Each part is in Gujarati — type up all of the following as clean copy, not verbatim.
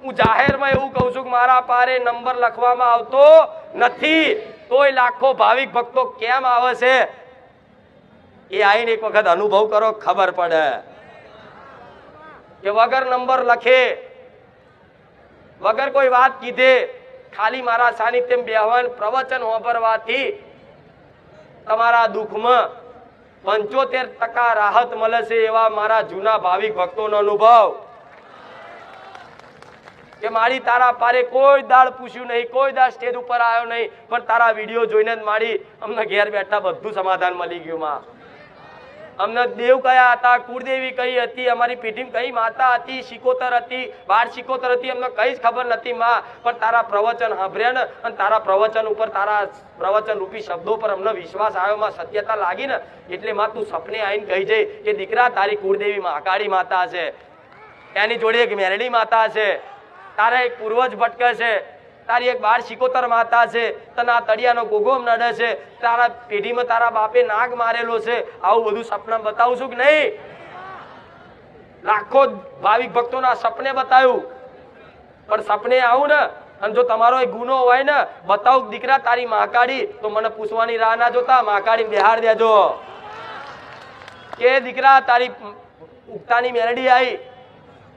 હું જાહેરમાં એવું કહું છું કે મારા પારે નંબર લખવામાં આવતો નથી, તોય લાખો ભાવિક ભક્તો કેમ આવે છે એ આઈને એક વખત અનુભવ કરો, ખબર પડે કે વગર નંબર લખે, વગર કોઈ વાત કીધે, ખાલી મારા સાનિધ્યમાં બેહવાન પ્રવચન સાંભળવાથી તમારા દુઃખમાં 75% રાહત મળે છે એવા મારા જૂના ભાવિક ભક્તોનો અનુભવ કે મારી તારા પારે કોઈ દાળ પૂછ્યું નહીં, કોઈ દાળ સ્ટેજ ઉપર આવ્યો નહીં, પણ તારા વિડીયો જોઈને જ મારી અમને ઘેર બેઠા બધું સમાધાન મળી ગયું. માં અમને દેવ કયા હતા, કુળદેવી કઈ હતી, અમારી પેઢીમાં કઈ માતા હતી, શિકોતર હતી, 12 શિકોતર હતી, અમને કઈ જ ખબર નથી માં, પણ તારા પ્રવચન સાંભળ્યા ને અને તારા પ્રવચન ઉપર, તારા પ્રવચન રૂપી શબ્દો પર અમને વિશ્વાસ આવ્યો માં, સત્યતા લાગી ને એટલે માં તું સપને આવીને કહી જઈ કે દીકરા તારી કુળદેવી મહાકાળી માતા છે, એની જોડે એક મેરડી માતા છે, તારા એક પૂર્વજ ભટકે છે, તારી એક 12 શિકોતર માતા છે, તને તળિયાનો ગોગોમ નડે છે, તારા પેઢીમાં તારા બાપે નાગ મારેલો છે, આવું બધું સપના બતાવું છું કે નહીં? લાખો ભાવિક ભક્તોના સપને બતાવ્યું, પણ સપને આવું ને અને જો તમારો એક ગુનો હોય ને બતાવું દીકરા તારી મહાકાળી, તો મને પૂછવાની રાહ ના જોતા, મહાકાળી બિહાર દેજો કે દીકરા તારી ઉગતાની મેરડી આવી,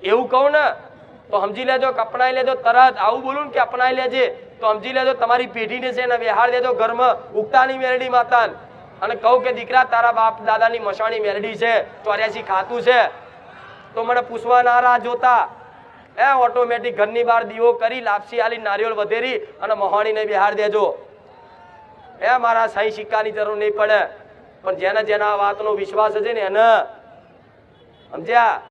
એવું કહું ને તો સમજી લેજો કે અપનાઈ લેજો તરત. આવું બોલું ને કે અપનાઈ લેજે તો સમજી લેજો તમારી પેઢીને છે ને બેહાર દેજો ઘરમાં ઉગતાની મેરડી માતા, અને કહું કે દીકરા તારા બાપ દાદાની મસાણી મેરડી છે, 84 ખાતું છે, તો મને પૂછવા ના રાહ જોતા, ઓટોમેટિક ઘરની બહાર દીવો કરી લાપસી આલી નારિયેળ વધેરી અને મહાણીને બેહાર દેજો. મારા સહી સિક્કાની જરૂર નહીં પડે, પણ જેના જેના વાતનો વિશ્વાસ છે ને એને સમજ્યા.